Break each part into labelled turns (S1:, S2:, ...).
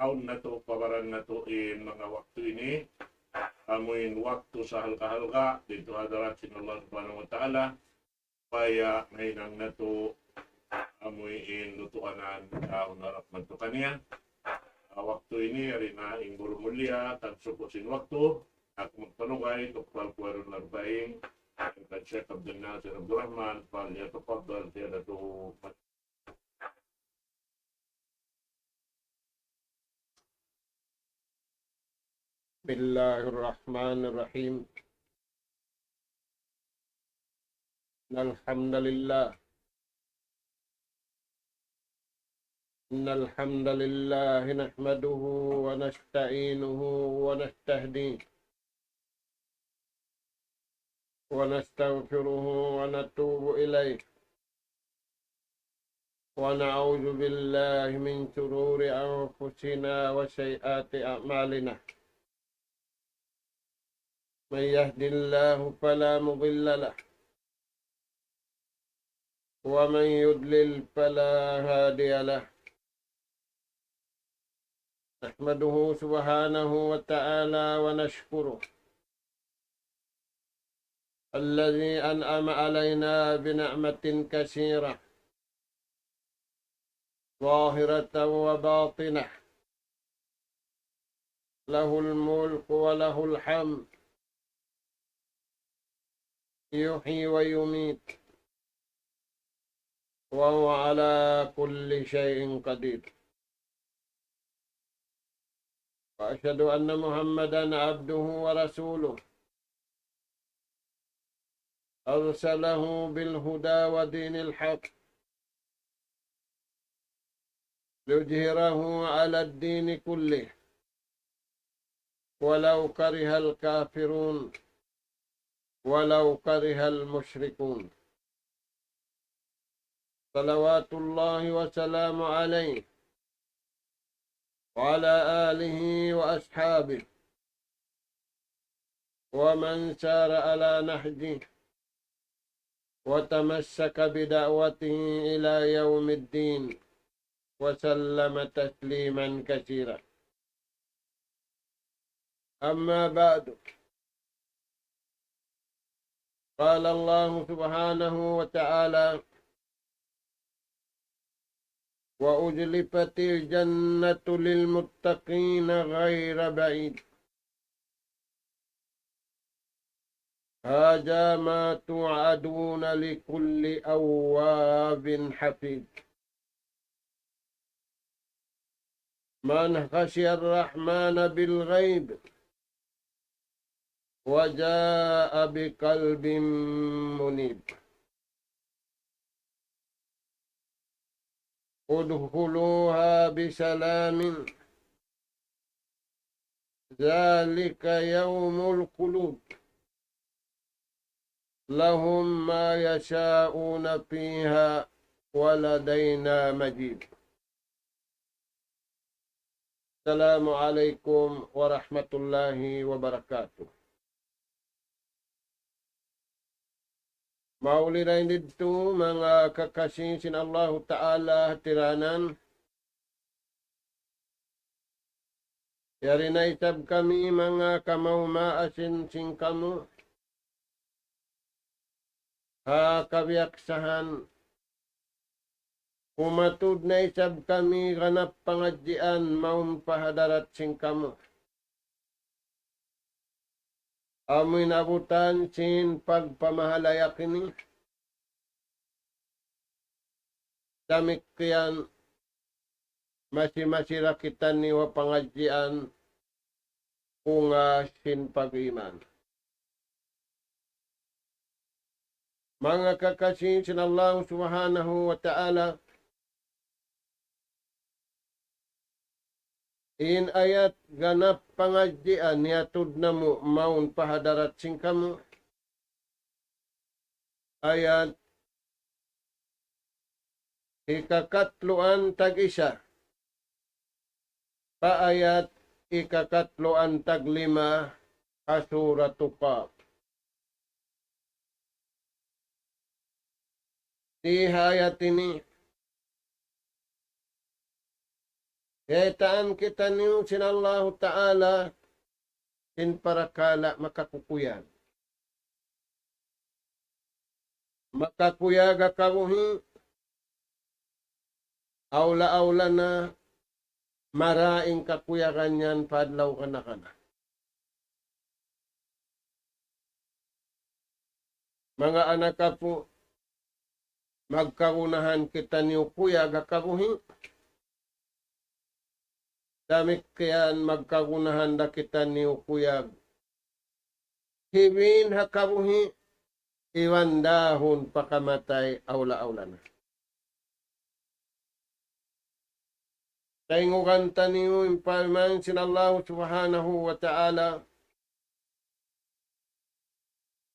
S1: taon na to, pabaran na to in mga waktu ini. Amuin waktu sa halka-halka dito hadarat sin Allah subhanahu wa ta'ala. Kaya ngayon na to amuin lutuanan unarap man to kaniya. Waktu ini rin na inggul mulia tagsupusin waktu. Ako magpanugay tukpal kuwarun larbaing. Ang Sheikh Abdul Nasir Abdul Rahman. Falyatafaddal siyadatuhu.
S2: بسم الله الرحمن الرحيم. الحمد لله الحمد لله نحمده ونستعينه ونستهديه ونستغفره ونتوب إليه ونعوذ بالله من شرور أنفسنا وسيئات أعمالنا. من يهد الله فلا مضل له ومن يضلل فلا هادي له. نحمده سبحانه وتعالى ونشكره الذي أنعم علينا بنعمة كثيرة ظاهرة وباطنة، له الملك وله الحمد، يحيي ويميت وهو على كل شيء قدير. وأشهد أن محمدا عبده ورسوله أرسله بالهدى ودين الحق ليظهره على الدين كله ولو كره الكافرون ولو كره المشركون. صلوات الله وسلامه عليه وعلى آله وأصحابه ومن سار على نهجه وتمسك بدعوته إلى يوم الدين وسلم تسليما كثيرا. أما بعد، قال الله سبحانه وتعالى: وأزلفت الجنة للمتقين غير بعيد هذا ما توعدون لكل أواب حفيظ. من خشي الرحمن بالغيب وجاء بقلب منيب. ادخلوها بسلام ذلك يوم الخلود لهم ما يشاءون فيها ولدينا مزيد. السلام عليكم ورحمة الله وبركاته. Mauliray dito mga kakasing sin Allah Ta'ala tiranan. Yari na isab kami mga kamaumaasin sing kamu. Ha kabiaksahan. Umatud na isab kami ganap pangadjian maum pahadarat sing kamu. Amoy nabutan sin pagpamahalayak ini. Damikian masih-masih rakitan ni wa pangadjian kunga sin pag-iman. Mga kakasing sin Allah Subhanahu wa Ta'ala, in ayat ganap pangadjian niatud na mo maun pahadarat sing kamu. Ayat ikakatluan tag-isa. Paayat ikakatluan tag-5 Suratu Qaf. Di ayat ini Kaitaan kita niyo sinallahu ta'ala in parakala makakukuyan. Makakuyaga kamuhi aula-aula na maraing kakuyagan yan padlaw ka na. Mga anak ka po, magkarunahan kita niyo kuyaga kamuhi. Damit kayan magkarunahan da kita niyo kuyag. Hiwin hakamuhi, iwan dahon pakamatay aula-aula na. Taingukan taniyo impalman sinallahu subhanahu wa ta'ala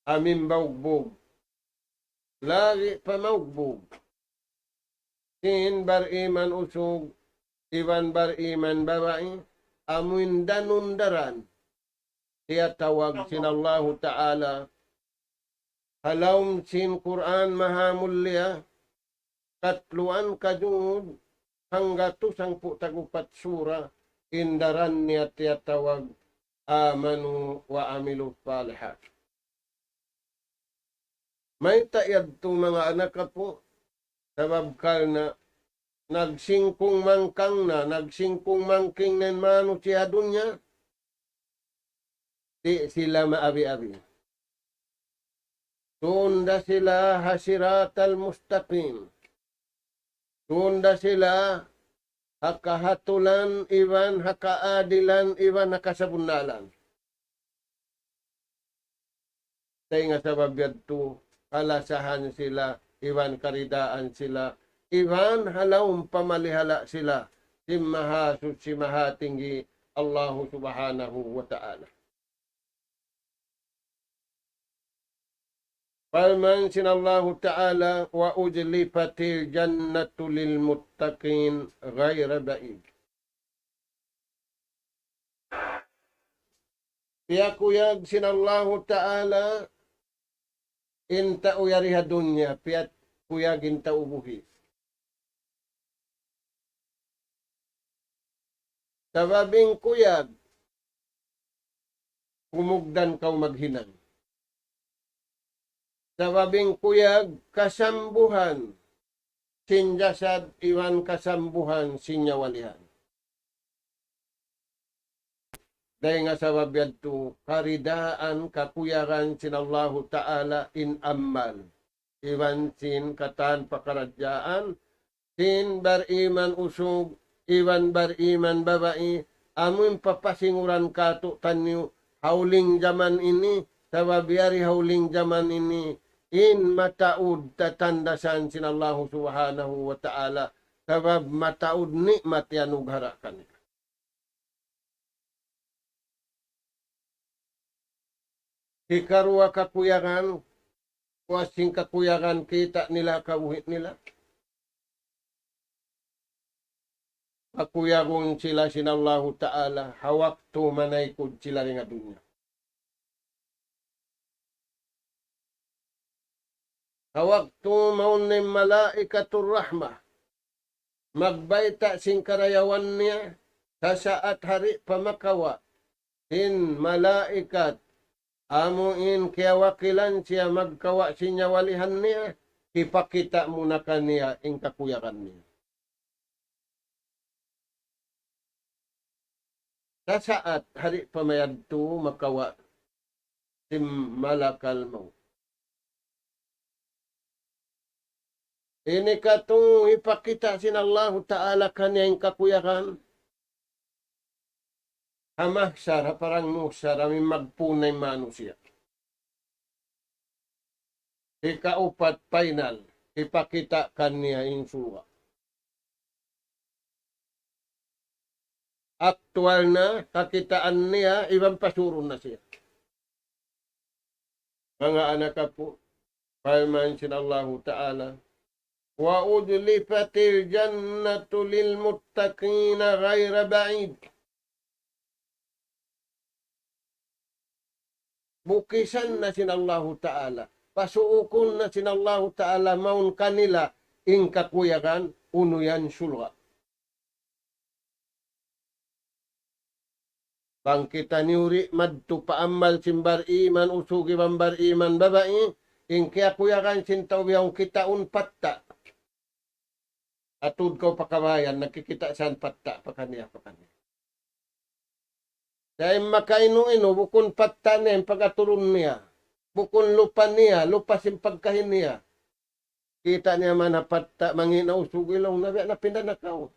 S2: amin baugbog. Lagi pamaugbog. Sin bar iman usog, iwan bar iman babae, amuin danundaran. Siya tawag sinallahu ta'ala halawm sin Quran mahamulya katluan kajud hangga tusang po tagupat sura indaran niya tiyatawag amanu wa amilu salihat. May tayad to mga anak ka po sabab na nagsingkong mangkang na nagsingkong mangking nen manu siya dunya di sila maabi-abi. Tunda sila hasiratal mustaqim. Tunda sila hakahatulan iwan hakaadilan iwan hakasabunalan. Tayo nga sabab yadto kalasahan sila, iwan karidaan sila, iwan halawang pamalihala sila, simahasud simahatinggi Allahu subhanahu wa ta'ala. Falman sinallahu ta'ala wa ujlifatil jannatu lil muttaqin ghaira ba'id. Piyakuyag sinallahu ta'ala inta uyariha dunya piyat kuyag inta ubuhi. Sababing kuyag kumugdan kau maghinang. Sababing kuyag kasambuhan sinjasad iwan kasambuhan sinyawalihan. Dahil nga sabab yadto karidaan kakuyagan sinallahu ta'ala in ammal. Iwan sin katan pakaradyaan sin bar iman usog iwan bar iman babae amun papasinguran kato tanyo hauling zaman ini sabab yari hauling zaman ini in mataud tatandasan sinallahu subhanahu wa ta'ala sabab mataud nikmat yanug harakan. Hikarwa kakuyagan, wasing kakuyagan kita nila kabuhit nila. Kakuyagon sila sinallahu ta'ala hawak tu manaykod sila rin nga dunya. Hawak tu maunim malaikatur rahmah. Magbayta sing karayawan niya sa saat hari pamakawa. In malaikat amuin kaya wakilan siya magkawa sinya walihan niya. Ipakita muna kaniya ing kakuyakan niya. Sa saat hari pamayad tu makawa sim malakal maut. Ini katong ipakita sinallahu ta'ala kanya yung kakuyakan. Hamahsar, parang musar, amin magpunay manusia. Ikaupat final, ipakita kanya yung suwa. Aktual na, kakitaan niya, ibang pasurun na siya. Mga anak ka po, palman sinallahu ta'ala, wa udlifatil jannatu lil muttaqina ghaira ba'id. Bukisan na sinallahu ta'ala. Pasuukon na sinallahu ta'ala maun kanila ing kakuyagan unuyan sulwa. Bangkita niuri madtu paamal simbar iman usugi bambar iman babai. Ingkaya kuyakan sintaw yung kita patta. Atud ko pakabayan, nakikita saan patta pakaniya. Dahil makainu-inu, bukun patta niya, pagkaturun niya. Bukun lupa niya, lupa simpagkahin niya. Kita niya man na patta, mangina usugi lang, na pindanakaw.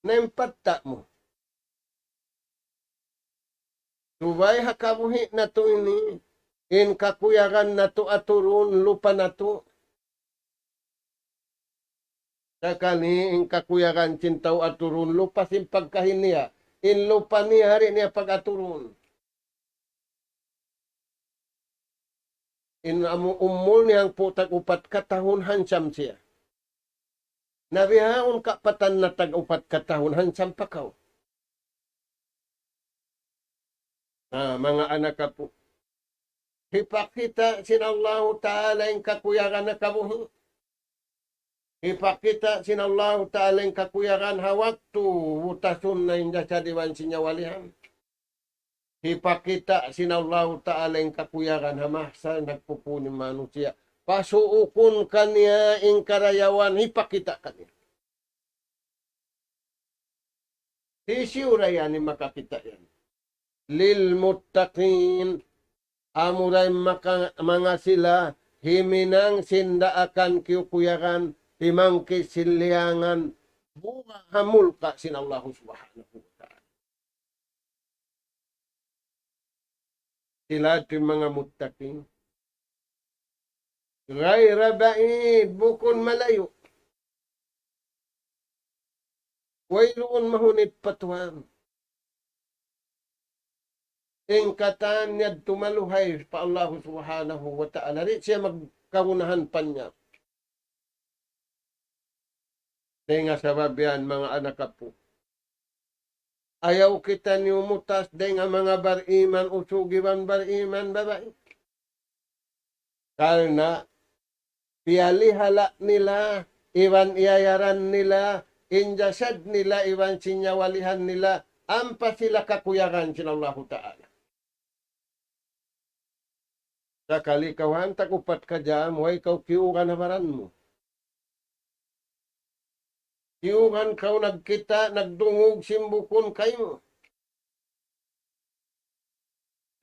S2: Na yung patta mo. Subay hakabuhi na to ini. In kakuyagan na to aturun, lupa na to. Sakali in kakuyagan cintaw aturun, lupa simpagkahin niya. In lupa niya, hari niya pag-aturun. In umul niyang putag upat katahun hansam siya. Nabihaon kapatan na tag-upat katahun hansam pakaw. Mga anak ka po. Ipakita sinallahu ta'ala yung kakuyagan na kabuhi. Ipakita sinallahu ta'ala yung kakuyagan hawaktu utasun na yung sa diwan sinyawalihan. Ipakita sinallahu ta'ala yung kakuyagan hamasa nagpupunin manusia. Pasuukun kanya yung karayawan, ipakita kanya. Sisiura yan yung makakita yan. Lil muttaqin amuray mga sila himinang sinda akan kiyukuyakan himangki siliangan bunga hamul ka sinallahu subhanahu wa ta'ala. Sila ito mga muttaqin. Ghaira ba'id bukun malayo. Wayroon mahunit patuan. Ingkatan niya tumaluhay pa Allah subhanahu wa ta'ala. Rin siya magkaunahan pa niya. Denga sabab yan mga anak po. Ayaw kita niyo mutas denga mga bariman usugiban bariman babae. Karena piyalihala nila, iwan iyayaran nila, injasad nila, iwan sinyawalihan nila, ampa sila kakuyagan sinallahu ta'ala. Sakali kawan takupat ka dyan, huwag ikaw kiugan na maran mo. Kiugan kau nagkita, nagdungog simbukon kayo.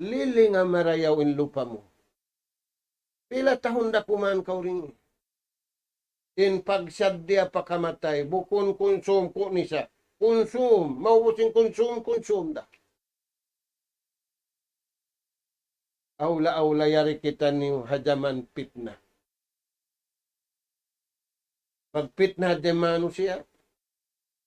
S2: Lili nga marayaw in lupa mo. Pila tahon da kuman kau rin. In pagsadya pakamatay, bukon konsum ko nisa. Konsum, maubusin konsum da. Aula yari kita niyo hajaman pitna. Magpitna hadyan manusia.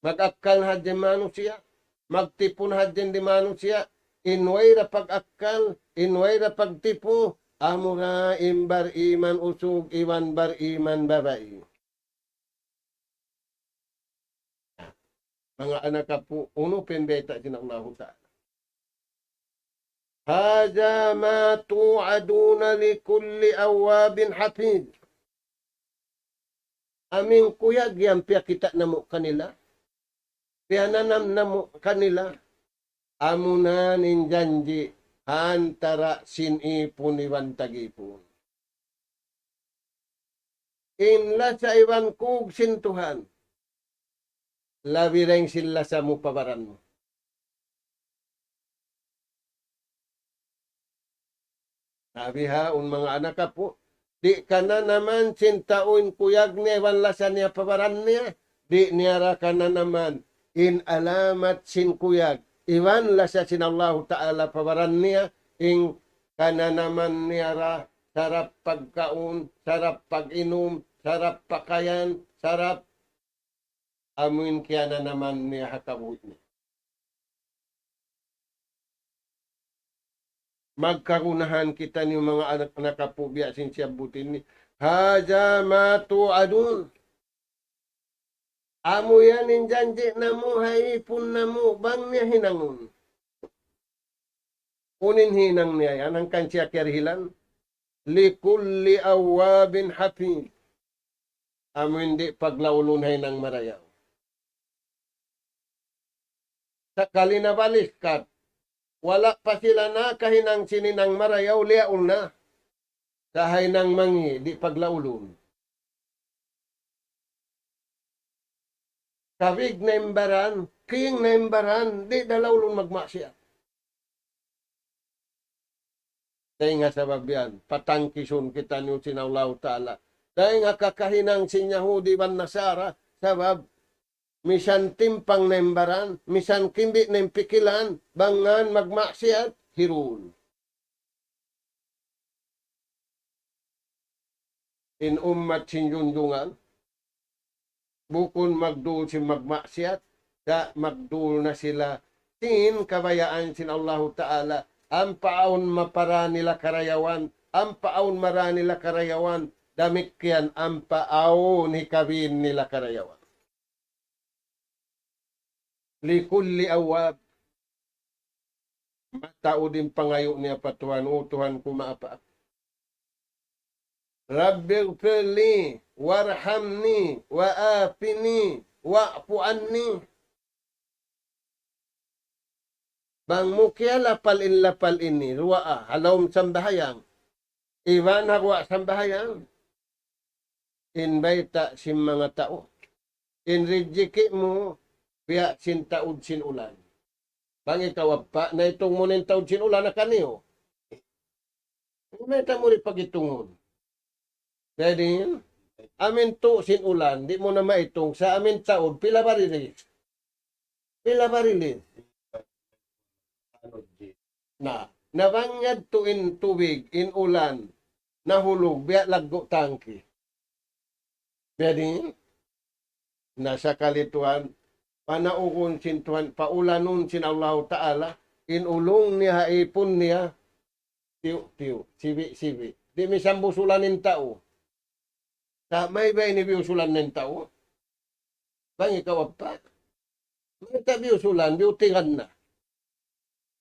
S2: Mag-akal hadyan manusia. Magtipon hadyan di manusia. Inway ra pag-akal, inway ra pagtipo. Amura imbar iman usug, iwan bar iman babae. Mga anak ka po, uno pembeta sinallahu ta'ala. Haja ma tu'aduna li kulli awabin hafid. Aming kuyag yan, piya kita namo kanila. Piya nanam namo kanila. Amuna ninjanji antara sinipun iwan tagipun. Inla sa iwan kug sintuhan. Labireng sila sa mupabaran mo. Sabi un mga anak ka po, di ka na naman sintaun kuyag niya, iwan lasa niya pabaran niya. Di niyara ka na naman, in alamat sin kuyag, iwan lasa sinallahu ta'ala pabaran niya, in ka na naman niyara, sarap pagkaon, sarap pag-inom, sarap pakayan, sarap amuin kaya na naman niya hakabuhi niya. Magkarunahan kita ni mga anak nakapubya siya butin ni haja matu adun. Amo yan in janji na mo haipun na mo bang niya hinangon. Unin hinang niya yan ang kansya kerhilan. Likulli awabin hafid. Amo hindi paglaulunhay ng marayaw. Sakali na balis ka, wala pa sila na kahinang sininang marayaw liaul na. Sahay nang mangi, di paglaulon. Kawig na imbaran, king na imbaran, di dalaulon magmaksiyat. Dahil nga sabab yan, patangkison kita niyo sinawlaw ta'ala. Dahil nga kakahinang sinyahudi ban nasara, sabab, misan timpang na imbaran, misan kimbi na impikilan, bangan magmaksiyat, hirul. In ummat sinjunjungan, bukon magdul si magmaksiyat, sa magdul na sila, tin kabayaan sin Allahu Ta'ala, ang paon mapara nila karayawan, ang paon mara nila karayawan, damikyan ang paon hikabin nila karayawan. Likulli awab, matao din pangayo niya patuhan, utuhan kumaapa. Rabbi gfirli, warhamni, waafini, wa'fu anni. Bang mukya lapal ini, ruwa halawm sambahayang. Iwan harwa sambahayang. Inbayta sim mga tao. Inrijiki mo, biya sin taud sin ulan. Bang ikaw pa, na itong mo nin taud sin ulan na kaniyo. May tamuri pagitungon. Pwede amin to sin ulan, di mo na maitong sa amin taud, pila barilis. Pila barilis. Na nabangyad to in tubig, in ulan, nahulog, biya laggo tangki. Pwede nasa kalituan, panaukon sin Tuhan, paulanon sin Allah Ta'ala, inulong niya, ipon niya, tiyo, sibi. Di misang busulan ng tao. May ba inibiusulan ng tao? Bang ikaw pa? May tabiusulan, biutigan na.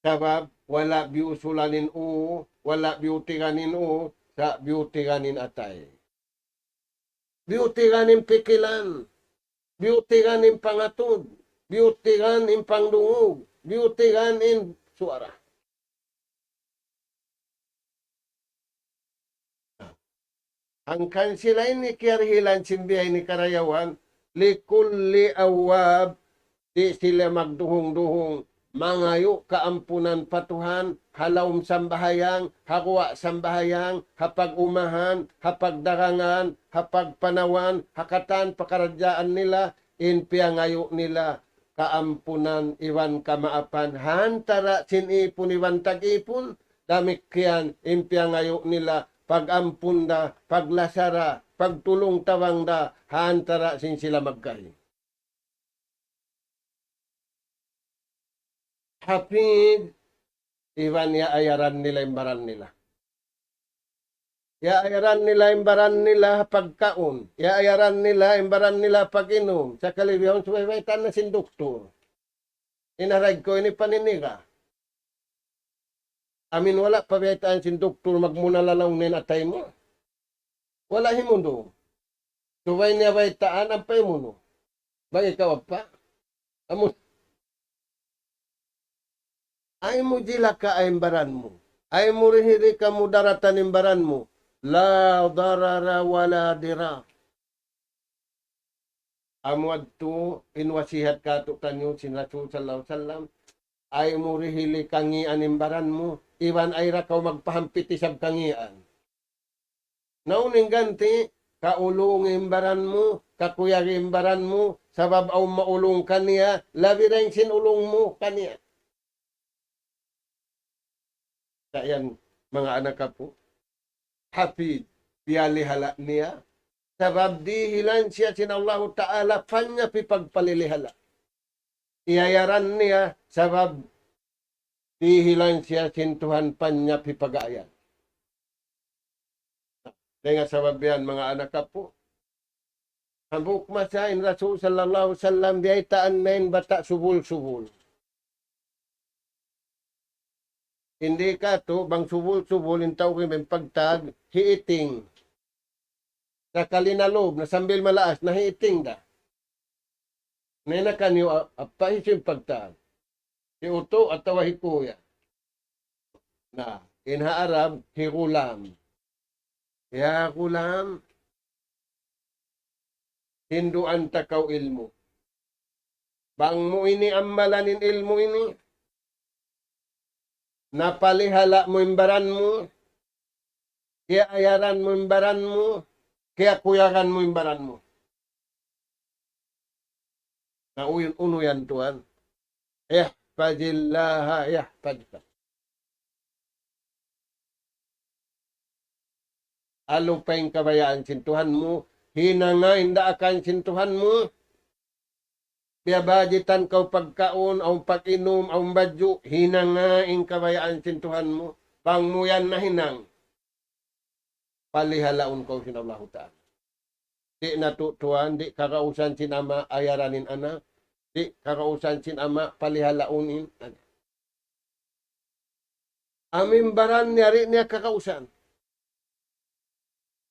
S2: Sabab, wala biusulanin o, wala biutiganin o, sa biutiganin atay. Biutiganin pikilan, biutiganin pangatod, biutiganin pangdungog, biutiganin suara. Ang kansilay ni Kiyarhilan simbihay ni Karayawan, likulli awab, di sila magduhong-duhong, mangayo kaampunan patuhan, halawm sambahayang, hakwa sambahayang, hapag umahan, hapag darangan, hapag panawan, hakatan pakaradyaan nila, inpiangayo nila, kaampunan iwan kamaapan, hantara sinipon iwan tag-ipon, damikyan impiangayo nila, pag-ampunda, paglasara, pagtulong tawangda, hantara sin sila magkahi. Hapid, iwan ya ayaran nila imbaran nila. Ya ayaran nila imbaran nila pagkaon. Ya ayaran nila imbaran nila pag-inom. Sa kalibiyong suwaytan na sin doktor. Inarag ko ini paniniga. Amin wala pabaytaan sin doktor magmuna lalong nin atay mo. Wala himundo. Suway niya baytaan ang pay mo no. Bang ikaw pa? Amo ay mo jila ka ay imbaran mo. Ay mo rihiri ka mo daratan imbaran mo. La darara wala dira. Amwad to inwasihat ka to kanyo sin Rasul sallallahu alaihi wasallam. Ay mo rihili kangian imbaran mo. Iwan ay rakaw magpahampiti sab kangian. Nauning ganti, kaulong imbaran mo, kakuyag imbaran mo, sabab aw maulong kaniya, labi rin sinulong mo kaniya. Kaya mga anak ka po, hafid, piyalihala niya, sabab dihilan siya sin Allah Ta'ala, panya pipagpalilihala. Iyayaran niya, sabab dihilan siya sin Tuhan panya pipagayan. Kaya sabab yan mga anak ka po, hambuk masain Rasul sallallahu alaihi wasallam, diay taan main bata subul-subul. Hindi ka to, bang subul-subul, intaw ko yung pagtag, hiiting. Sa kalinalob, na sambil malaas, na hiiting da. Nena kanyo, apahisin pagtag. Si uto at tawahikuya. Na, inha Arab, higulam. Ya gulam, hinduan takaw ilmu. Bang mo ini ambalanin ilmu ini, napalihala mo imbaran mo, kaya ayaran mo imbaran mo, kaya kuyakan mo imbaran mo. Na uno yan Tuhan. Ihfazillaha yahfazka. Alo pa yung kabayaan sintuhan mo, hinanga inda akan sintuhan mo, piyabajitan kau pagkaon, ang pag-inom, ang badyo, hinanga yung kabayaan sintuhan mo, pangmuyan na hinang, palihalaon kau sinallahu ta'ala. Di natutuan, di kakausan sinama ayaranin anak, di kakausan sinama palihalaunin. Amimbaran niyari niya kakausan.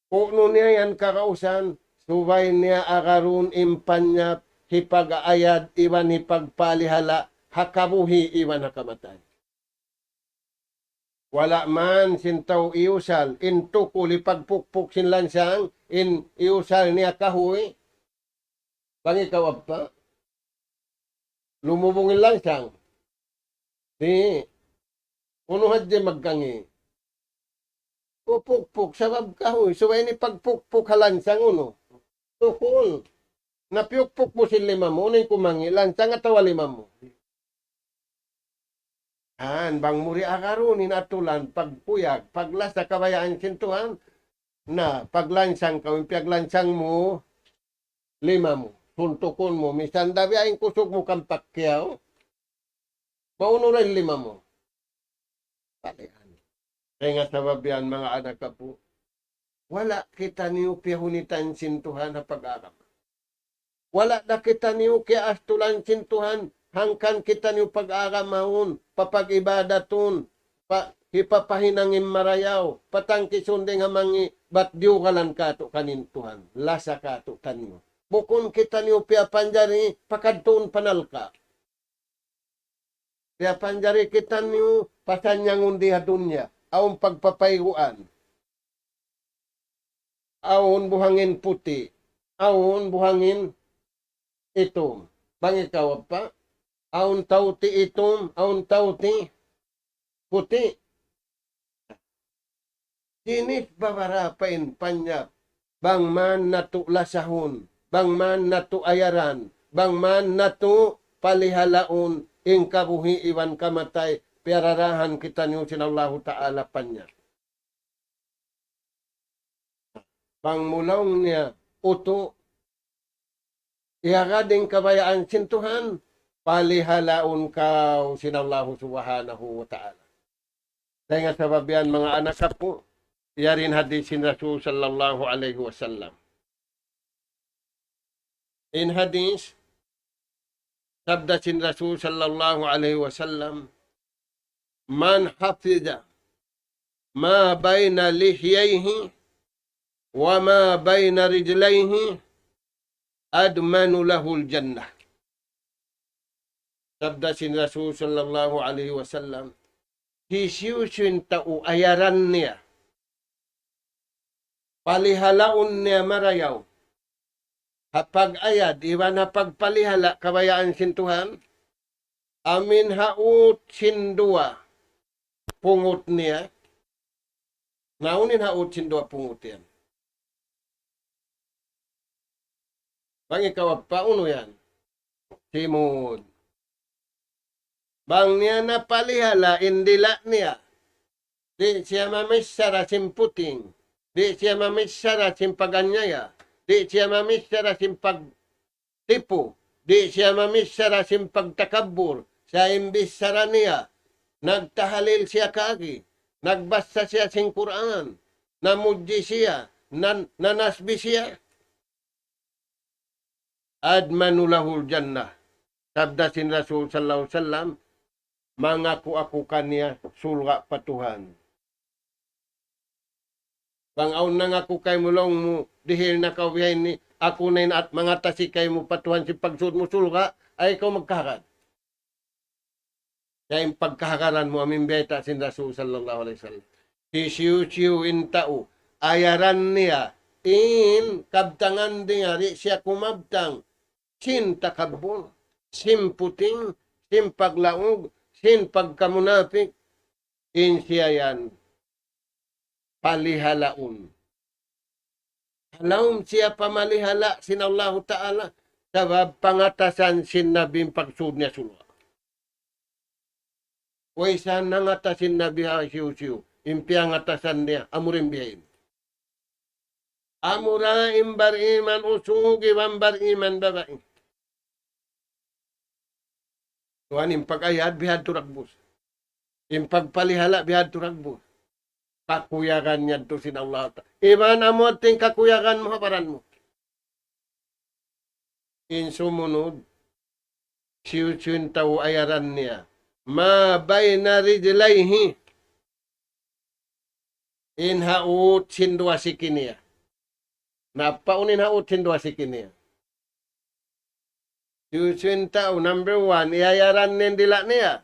S2: Puno niya yan kakausan, subay niya akarun impanyap, hipag-ayad, iwan hipagpalihala, hakabuhi, iwan hakamatay. Wala man sintaw iusal, intukuli pagpukpuk sinlansang, in iusal niya kahoy, pangikawab pa, lumubungin lansang. Di, unuhad di magkangi. Pupukpuk, sabab kahoy, subay ni pagpukpuk halansang uno. Tukul. Napyukpuk mo si lima mo, nang kumangi, lansang at tawa lima mo. Bang muri akarunin atulan, pagpuyag, paglasa kabayaan sintuhan, na paglansang kawin, paglansang mo, lima mo, suntukon mo, misan dabi ay kusog mo kang pakyaw, mauno rin lima mo. Palihan. Kaya nga sababihan mga anak ka po, wala kita niyo piyahunitan sintuhan na pag-aram. Wala na kita niyo kaya astulan sintuhan, hangkan kita niyo pag-aramahon, papag-ibadaton, hipapahinangin marayaw, patangkisunding hamangi, ba't diyo kalan kato kanin Tuhan, lasa kato kanyo. Bukon kita niyo piyapanjari, pakadtoon panalka. Piyapanjari kita niyo, pasanyang undi hadunya, aong pagpapayuan, aon buhangin puti, aon buhangin itom. Bangikaw pa, aon tauti itom, aon tauti puti. Sinit babarapain panyap, bang man natu lasahon, bang man natu ayaran, bang man natu palihalaon, ingkabuhi iwan kamatay, perarahan kita niyo sinallahu ta'ala panya. Pangmulaw niya, uto, ihagading kabayaan sintuhan, palihalaon ka sinallahu subhanahu wa ta'ala. Dahil nga sababihan mga anak po, yarin hadisin Rasul sallallahu alaihi wasallam. In hadis, sabda sin Rasul sallallahu alaihi wasallam, man hafidha ma bayna lihyayhi wa ma bayna rijlayhi admanu lahul jannah. Sabda sin Rasul sallallahu alaihi wasallam, hisiyusin tao ayaran niya, palihalaon niya marayaw, hapag ayad, iwan hapag palihala, kabayaan sintuhan, amin haut sindua, pungot niya, naunin haut sindua pungot yan. Bang ikaw pa, uno yan, simod. Bang niya na palihala, indila niya, di siya mamisara simputing, di siya mamisara simpaganyaya, di siya mamisara simpagtipo, di siya mamisara simpagtakabur, sa imbis sara niya, nagtahalil siya kagi, nagbasa siya sing Quran, namudji siya, nanasbi siya. Admanulahul jannah. Sabda sin Rasul sallallahu alaihi wasallam, mangaku ako kaniya sulga patuhan. Bangaw nangaku kay mulong mo, dihil na kawihay ni, ako na at mga tasikay mo patuhan si pagsud mo sulga, ay ikaw magkakad. Kaya yung pagkahakaran mo, amin beta sin Rasul sallallahu alaihi wasallam. Si siu in tao, ayaran niya, in kabtangan niya, di siya kumabtang, sin takabon, sin puting, sin paglaog, sin pagkamunapik, in siya yan, palihalaun. Halawm siya pamalihala sin Allah Ta'ala, sabab pangatasan sin nabing pagsud niya sulwa. Waisan nangatasin nabi ha siu-siu. Impiang atasan niya, amurin biyain. Amura imbar iman usugi wambar iman babae. Tuan impag-ayad bihad turagbus. Impagpalihala bihad turagbus. Kakuyakan niya to sin Allah. Iban amo ating kakuyakan mo haparan mo. In sumunod, siu-siu tao ayaran niya. Ma bayna rijlaihi in haut sindwa sikiniya. Napaunin haut sindwa sikiniya. Yusin tao, number 1, iayaran nindila niya.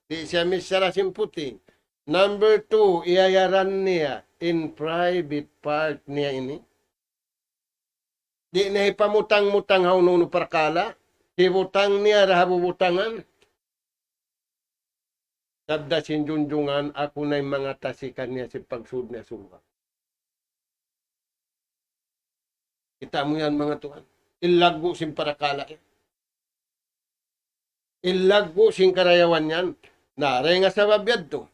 S2: Di siya misyara simputing. Number 2, iayaran niya in private part niya ini. Di na ipamutang-mutang haununo parkala. Hibutang niya rahabubutangan. Sabda sinjunjungan, ako na'y mga tasikan niya si pagsud niya sumba. Kita mo yan mga tuhan. Ilagbo sin parakala yan. Ilagbo sin karayawan yan. Naray nga sa babyad to.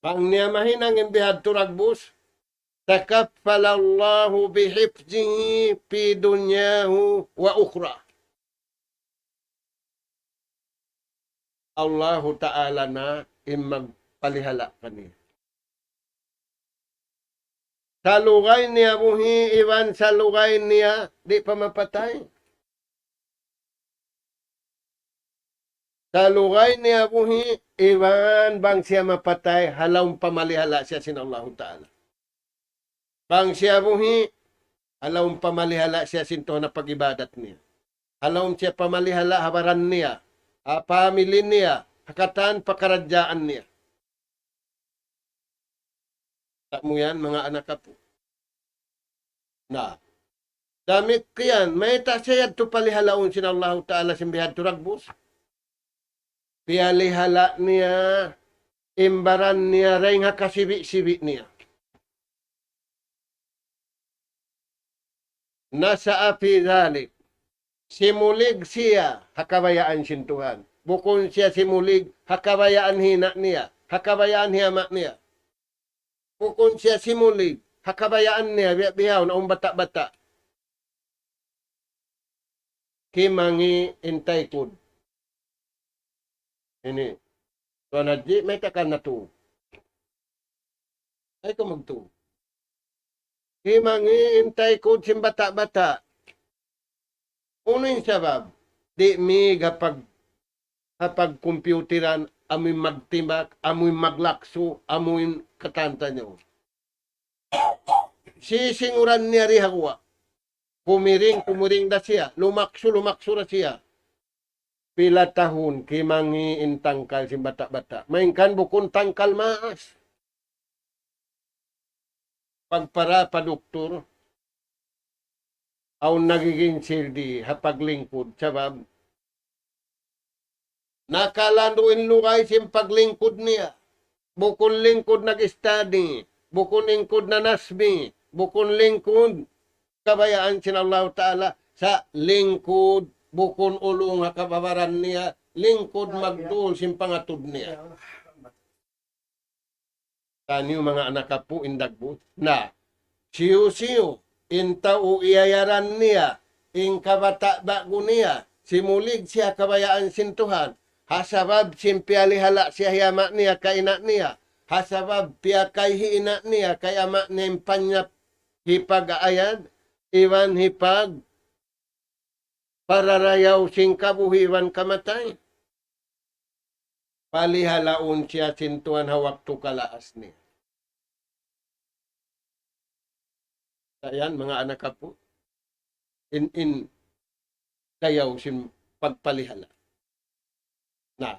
S2: Pang niya mahinang imbihad to ragbus. Takappalallahu bihifzihi fi dunyahu wa ukhra. Allah Ta'ala na magpalihala kaniya. Sa lugay niya buhi, iwan sa lugay niya, di pa mapatay. Sa lugay niya buhi, iwan bang siya mapatay, halawang pamalihala siya sin Allah Ta'ala. Bang siya buhi, halawang pamalihala siya sinto na pag-ibadat niya. Halawang siya pamalihala, habaran niya. Pamilya niya, hakatan pakaradyaan niya. Tak mo yan, mga anak ka po. Na, damit kiyan, may tasayad to palihalaon sin Allah Ta'ala simbihad to ragbus. Pialihala niya, imbaran niya, ray nga kasibi-sibi niya. Nasa api dalik. Simulig siya, hakabayaan sintuhan. Bukon siya simulig, hakabayaan hina niya, hakabayaan hiyamak niya. Bukon siya simulig, hakabayaan niya, biyaw na bata-bata. Kimangi intay kud. Ini. So nadji, may takan na to. Ay ko magto. Kimangi intay kud sim bata-bata. Uno'y sabab, di mi kapag computeran, amoy magtimbak, amoy maglakso, amoy katanta niyo. Sisinguran niya rin hawa. Kumiring na siya. Lumakso na siya. Pila tahun, kimangi intangkal si bata-bata. Mainkan bukon tangkal maas. Pagpara pa doktor, aw nagiging sildi hapaglingkod sabab nakalanduin lukay sim paglingkod niya bukon lingkod nag-study bukon lingkod na nasbi bukon lingkod kabayaan sin Allah Ta'ala sa lingkod bukon ulong kababaran niya lingkod magdul sim pangatod niya tanyo mga anak po indagbo na siyo intao iyayaran niya, in kabata bago niya, simulig siya kabayaan sintuhan, hasabab simpialihala siya hiyama niya, kaina niya, hasabab piyakay hiina niya, kay ama niya panyap hipag-aayad, iwan hipag, pararayaw sing kabuhiwan kamatay. Palihalaon siya sintuhan hawak to kalaas niya. Ayan, mga anak ka po. In kayaw sin pagpalihala. Na,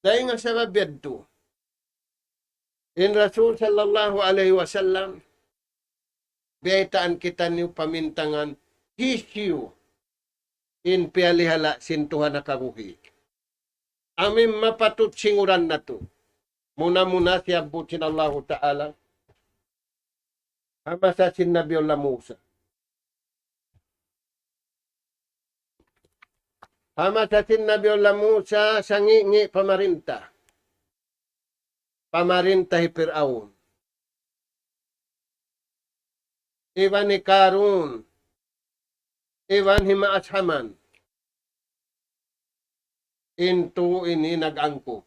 S2: Dahil nga sa babiyad to, in Rasul sallallahu alaihi wasallam, biyaitaan kita niyo pamintangan, hisyu, in pialihala sintuhan na karuhi. Amin mapatut singuran na to. Muna-muna siya butin Allah Ta'ala. Ama sa sinabiyullah Musa. Ama sa sinabiyullah Musa, sangi pamarinta. Pamarinta hipiraun. Iwan ni Karun. Iwan himaas haman. Into ini nag-angkop.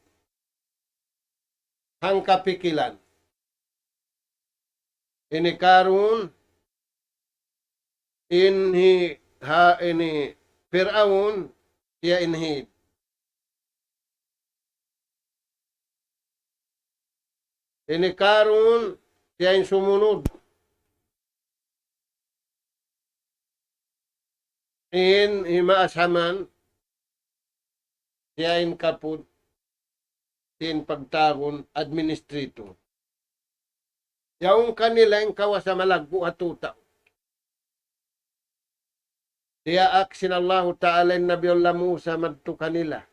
S2: Hang kapikilan. Ini Karun. Ini Fir'aun. Siya inhid. Ini Karun. Siya in sumunod. In himaas haman. Siya in kaput, sin pagtagon, administrator. Yung kanila yung kawa sa malagpo at tuta. Siya aksin Allah Ta'ala yung Nabiyullah Musa madto kanila.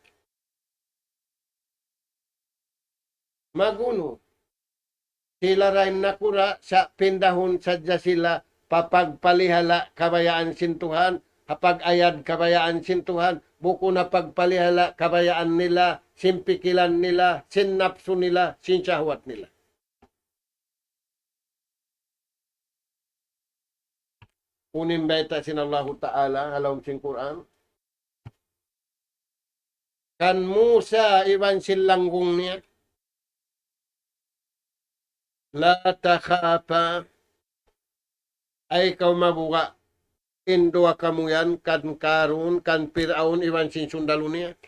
S2: Maguno. Sila rin nakura sa pindahon sadya sila papagpalihala kabayaan sintuhan, hapag-ayad kabayaan sintuhan, buko na pagpalihala, kabayaan nila, simpikilan nila, sinapso nila, sinsyahwat nila. Unim baita sin Allah Ta'ala, halawang sin Quran. Kan Musa iwan silanggong niya, la takhapa, ay ikaw mabuka, Indua kamu yan, kan Karun, kan Fir'aun, iwan sin sundalo niya.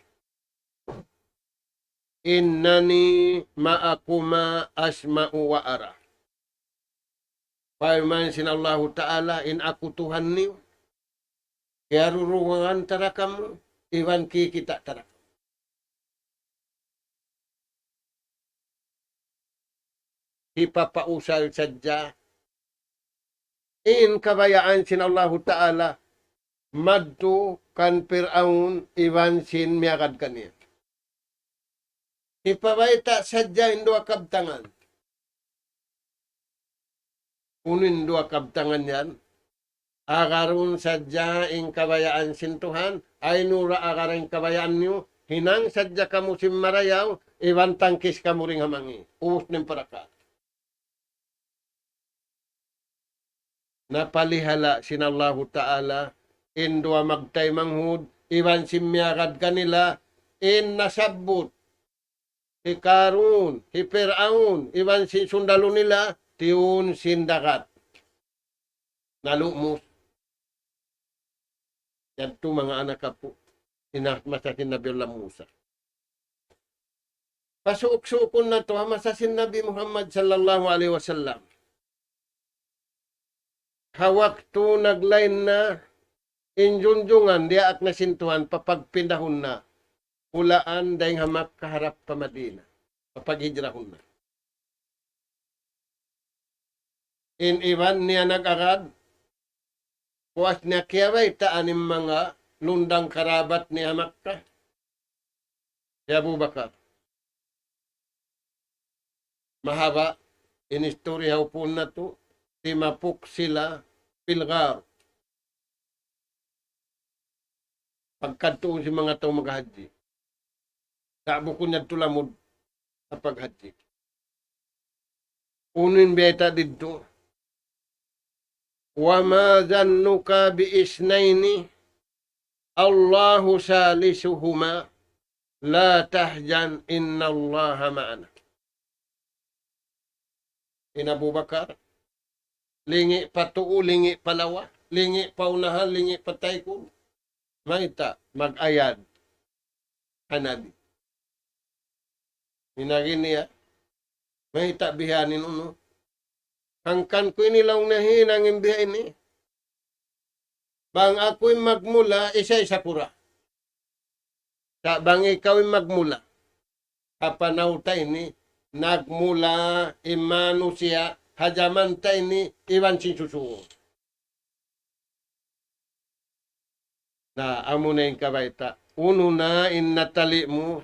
S2: Innani ma'akuma asma'u wa ara. Firman sin Allah Ta'ala, in aku Tuhan niyo. Kaya rurungan tara kamu, iwan kita tara. Ipapausal sadya. In kabayaan sin Allah Ta'ala, madto kan Fir'aun, iwan sin miyakad kaniya. Ipabayta sadya indua kabtangan. Unin dua kabtangan yan. Agarun sadya in kabayaan sin Tuhan, ay nura agarin kabayaan niyo, hinang sadya kamu sin marayaw, iwan tangkis kamu ring hamangi. Uus ng paraka. Napalihala sin Allah Ta'ala, in dua magtay manghud, iwan simyagad kanila, in nasabot, si Karun, si Fir'aun, iwan si sundalo nila, tiun sindakat. Nalumos. Yan to mga anak po, inahmasasin Nabiyullah Musa. Pasuok-suokon na to, hamasasin Nabi Muhammad sallallahu alaihi wasallam. Hawak to naglain na injunjungan diak na sintuhan papagpindahon na ulaan dahing hamak kaharap pa Madina papaghijrahon na. In iwan niya nag-agad kuwas niya kiyaway taanim mga lundang karabat ni Makkah. Si Abu Bakar. Mahaba inistorya po na to. Timapuk sila pilgar. Pagkatuon si mga tao maghaji. Sabo ko niya tulamod sa paghaji. Unin beta dito. Wa ma zannuka bi isnaini Allahu salisuhuma la tahjan inna Allaha ma'ana. In Abu Bakar, lingi patuo, lingi palawa, lingi paunahan, lingi patay ko. Maita, mag-ayad. Hanabi. Hinagin niya. Maita bihanin uno. Hangkan ko inilaw na hinang imbihain ni. Bang ako'y magmula, isa-isa pura. Bang ikaw'y magmula. kapanaw tayo ni nagmula imanusia hajaman tayo ni iwan sinsusungo. Na amo na yung kabaita. Uno na innatali mo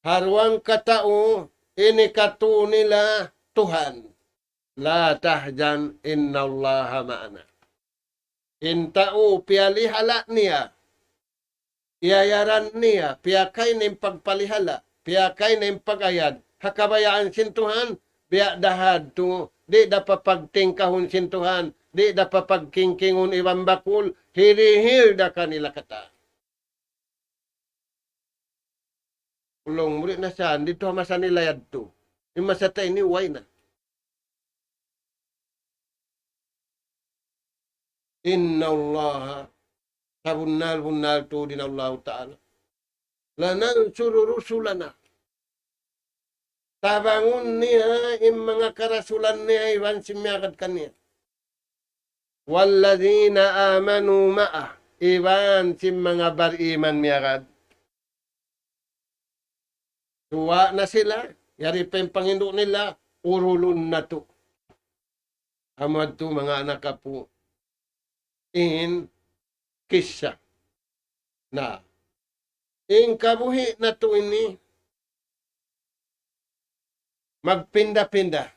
S2: harwang katao inikatu nila Tuhan. La tahjan innallaha ma'ana. Intao pialihala niya. Iayaran niya. Piyakay na yung pagpalihala. Piyakay na yung pagayad. Hakabayaan sintuhan. Biya dahad to. Di da papagtingkahon sintuhan. Di da papagkingkingon iwang bakul. Hirihil da kanila kata. Ulong murid na saan. Dito masa nilayad to. Yung masatay ni way na. Inna Allah sabunal tu din Allah Ta'ala. Lanansuru rusulana. Tabangun niya yung mga karasulan niya iwan simyakad kanya. Walladina amanu ma'ah. Iwan sim mga bariman miyakad. Tuwa na sila. Yari pa yung Panginoon nila. Urulun na to. Amad to mga anak kapo. In kisya na in kabuhi na to ini magpinda-pinda.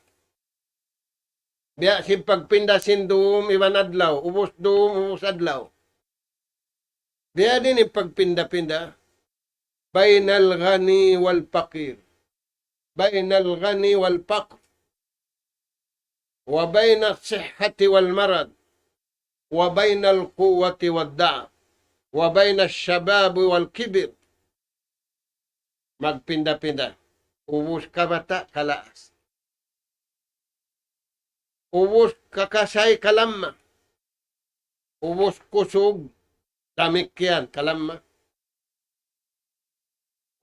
S2: Biya si pagpinda sindum iwan adlaw, ubos dum, ubos adlaw. Biya din yung pagpinda-pinda bainal ghani wal faqir. Bainal ghani wal faqr. Wa bainal sihhati wal marad. وبين القوة والضعف وبين الشباب والكبر. Magpinda-pinda. Ubus kabata kalaas. Ubus kakasay kalamma. Ubus kusog damikyan kalamma.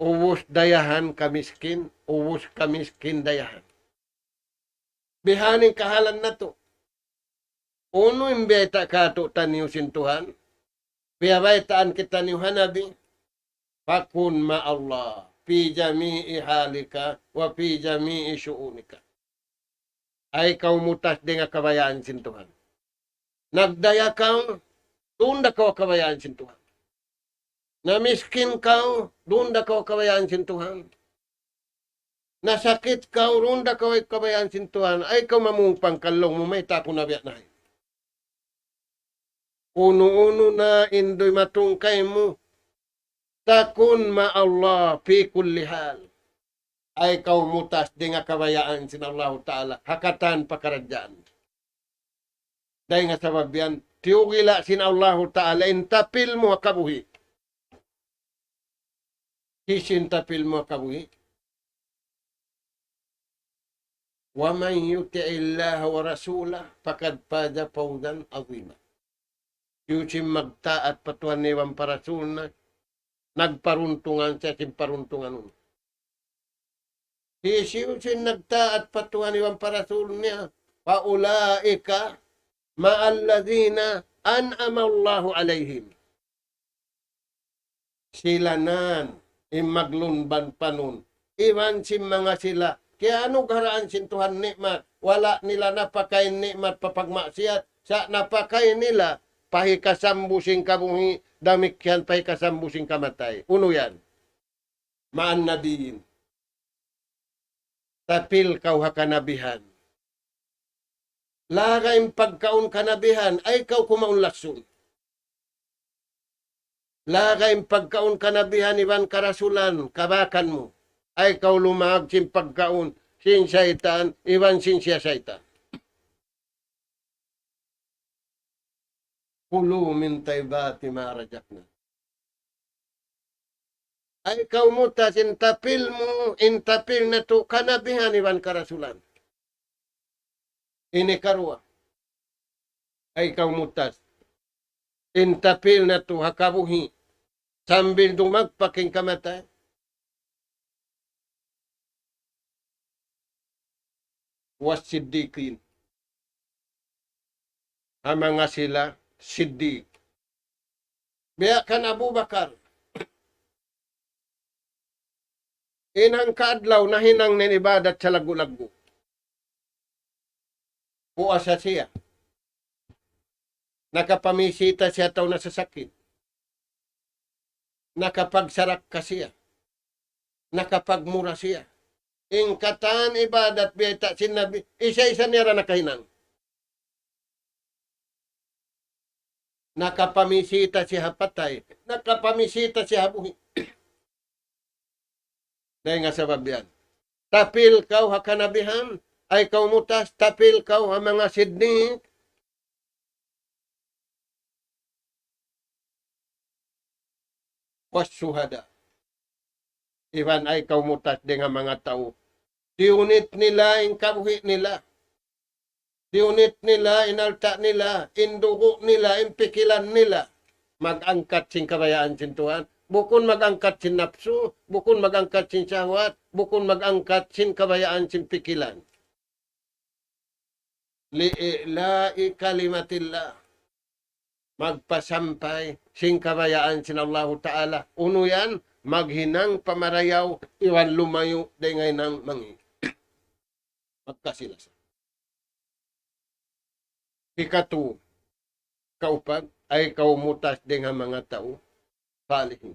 S2: Ubus dayahan kamiskin. Ubus kamiskin dayahan. Bihaning kahalan na to. Uno imbeta kato taniyo sintuhan. Piyabaitaan kita niyo hanabi. Fakun ma Allah. Fi jami'i halika. Wa fi jami'i syu'unika. Ay kau mutas dengan kabayaan sintuhan. Nagdaya kau. Dunda kau kabayaan sintuhan. Namiskin kau. Dunda kau kabayaan sintuhan. Nasakit kau. Dunda kau kabayaan sintuhan. Ay kau mamungpang kalong mo. May tako na biyak na. Uno-uno na indoy matungkay mo. Takun ma Allah fi kulli hal. Ay kau mutas di nga kabayaan sin Allah Ta'ala. Hakatan pakaradyaan. Dahil nga sabab yan, tiugila sin Allah Ta'ala intapil mo kabuhi. Kisintapil mo kabuhi. Wa man yuti'illaha wa rasulah fakad faza fawzan azima. Yusim magtaat patuan niwang parasul na nagparuntungan siya simparuntungan nun. Yusim nagtaat patuan niwang parasul niya paulaika ma'alladhina an'ama Allahu alayhim. Sila nan imaglunban panun. Iwan sim mga sila. Kaya ano garaan sin Tuhan nikmat? Wala nila napakain nikmat papagmaksiat. Sa napakain nila pahikasambusing kabuhi, damikyan pahikasambusing kamatay. Uno yan. Maan nabiyin. Tapil kau hakanabihan. Lagaim pagkaon kanabihan, ay kau kumaun lasun. Lagaim pagkaon kanabihan, iban karasulan, kabakan mo. Ay kau lumag sin pagkaon, sin syaitan, iban sin siya syaitan. Kulu min taibati ma rajakna. Ay kau mutas intapil mo, intapil na to kanabihan iwan karasulan. Ini karua. Ay kau mutas. Intapil na to hakabuhi. Sambil dumagpaking kamatay. Was-siddiqin. Ang mga sila siddiq. Biya kan Abu Bakar. Inang kaadlaw na hinang ninibadat sa lagu-lagu. Puasa siya. Nakapamisita siya taw na sasakit. Nakapagsarak ka siya. Nakapagmura siya. Ingkatan ibadat biyata sinabi, isa-isa niya ra nakahinang. Nakapamisita siya patay. Nakapamisita siya buhi. Dahil nga sabab yan. Tapil kau hakanabihan, ay kau mutas, tapil kau ha mga sidni. Wasuhada. Iwan ay kau mutas dengan mga tao. Diunit nila, ingkabuhi nila. Diunit nila, inalta nila, indugo nila, impikilan nila. Mag-angkat sing kabayaan sin Tuhan. Bukun mag-angkat sin napsu, bukun mag-angkat sin syahwat, bukun mag-angkat sin kabayaan sin pikilan. Li'ila'i kalimatillah. Magpasampay sin kabayaan sin Allah Ta'ala. Uno yan, maghinang pamarayaw, iwan lumayo, dengay ng mangi. Magkasilas. Ikatu, kaupag, ay kaumutas dengan mga tao. Salihin.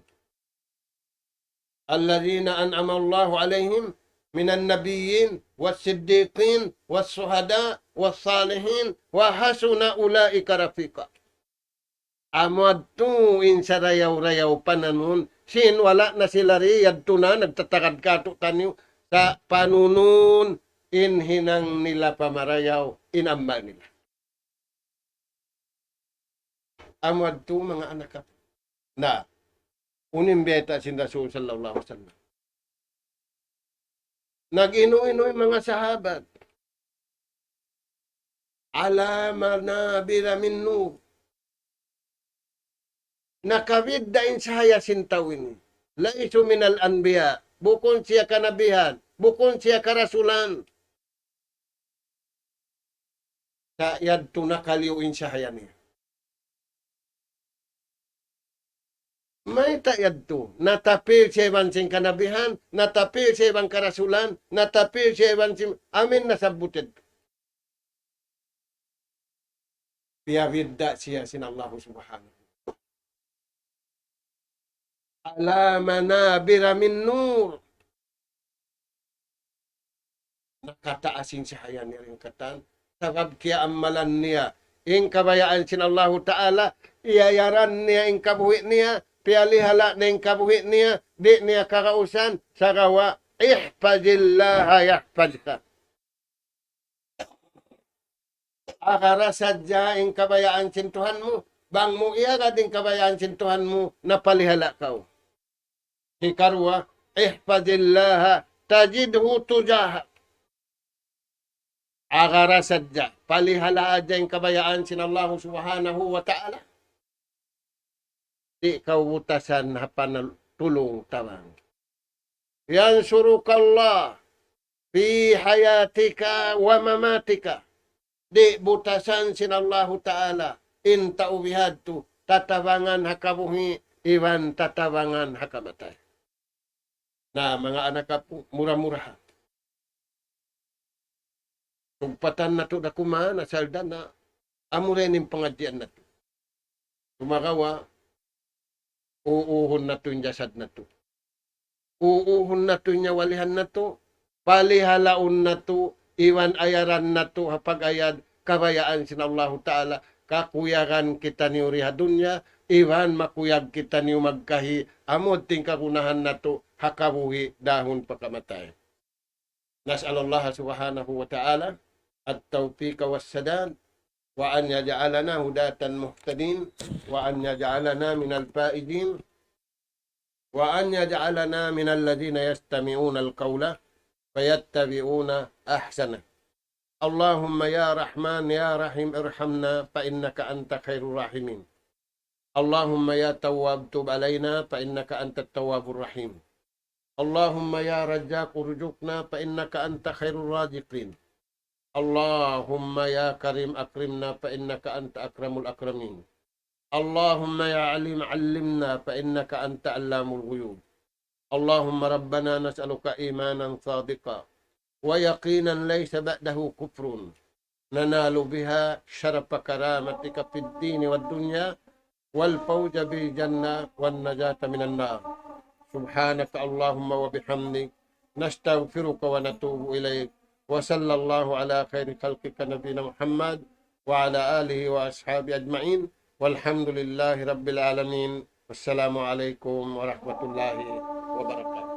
S2: Alladhina an'ama Allahu alaihim minan nabiyyin was-siddiqin was-suhada was-salihin wa hasuna ulaika rafiqa. Amad tu insa rayaw-rayaw pananon sin wala na sila ri yadto na nagtatakad kato tanyo sa panunun inhinang nila pamarayaw inamba nila. Amad tu mga anak na unimbeta sin Rasul sallallahu alaihi wasallam. Nag-ino-ino mga sahabat. Ala manabira min nur. Nakawid dain saya sintawin. Laisu minal anbiya. Bukon siya kanabihan. Bukon siya karasulan. Sa yadto nakaliuin siya niya. May tayad to. Natapil siya ibang sing kanabihan, natapil siya ibang karasulan, natapil siya ibang sing... Amin nasabutin. Piyawidda siya sin Allah subhanahu. Ala manabira min nur. Nakataasin siya niya rin katan. Sabab kaya amalan niya. Ing kabayaan sin Allah Ta'ala, iyayaran niya ing kabuhi niya, pialihala na yung kabuhi niya, di niya kakausan, sa kawa, ihfazillaha yahfazka. Akara sadya yung kabayaan sintuhan mo, bang mo iya ka din kabayaan sintuhan mo, napalihala ka. Hikarwa, ihfazillaha tajidhu tujaha. Akara sadya, palihala adya yung kabayaan sin Allah subhanahu wa ta'ala. Di kawutasan hapan tulong tawang. Yansurukallah fi hayatika wa mamatika. Di butasan sin Allah Ta'ala. Inta ubihadtu tatabangan hakabuhi iwan tatabangan hakamatay. Na mga anak kapo, murah-murah. Tugpatan na to na kumana, salda na amurenin pangadian na to. Kumakawa, uuhon na to yung jasad na to. Uuhon na to yung walihan na to. Palihalaon na to. Iwan ayaran na to. Hapag-ayad kabayaan sin Allah Ta'ala. Kakuyagan kita ni uriha dunya. Iwan makuyag kita ni magkahi. Amod ting kagunahan na to. Hakabuhi dahon pagkamatay. Nas'alallah subhanahu wa ta'ala. At-tawfiqa was-sadad. وأن يجعلنا هداة مهتدين وأن يجعلنا من الفائزين وأن يجعلنا من الذين يستمعون القول فيتبعون أحسنه اللهم يا رحمن يا رحيم ارحمنا فإنك أنت خير الراحمين اللهم يا تواب تب علينا فإنك أنت التواب الرحيم اللهم يا رزاق ارزقنا فإنك أنت خير الرازقين اللهم يا كريم أكرمنا فإنك أنت أكرم الأكرمين اللهم يا عليم علمنا فإنك أنت علام الغيوب اللهم ربنا نسألك إيمانا صادقا ويقينا ليس بعده كفر ننال بها شرف كرامتك في الدين والدنيا والفوز بالجنة والنجاة من النار. سبحانك اللهم وبحمدك نستغفرك ونتوب إليك. وصلى الله على خير خلقك نبينا محمد وعلى آله وأصحابه أجمعين والحمد لله رب العالمين. والسلام عليكم ورحمة الله وبركاته.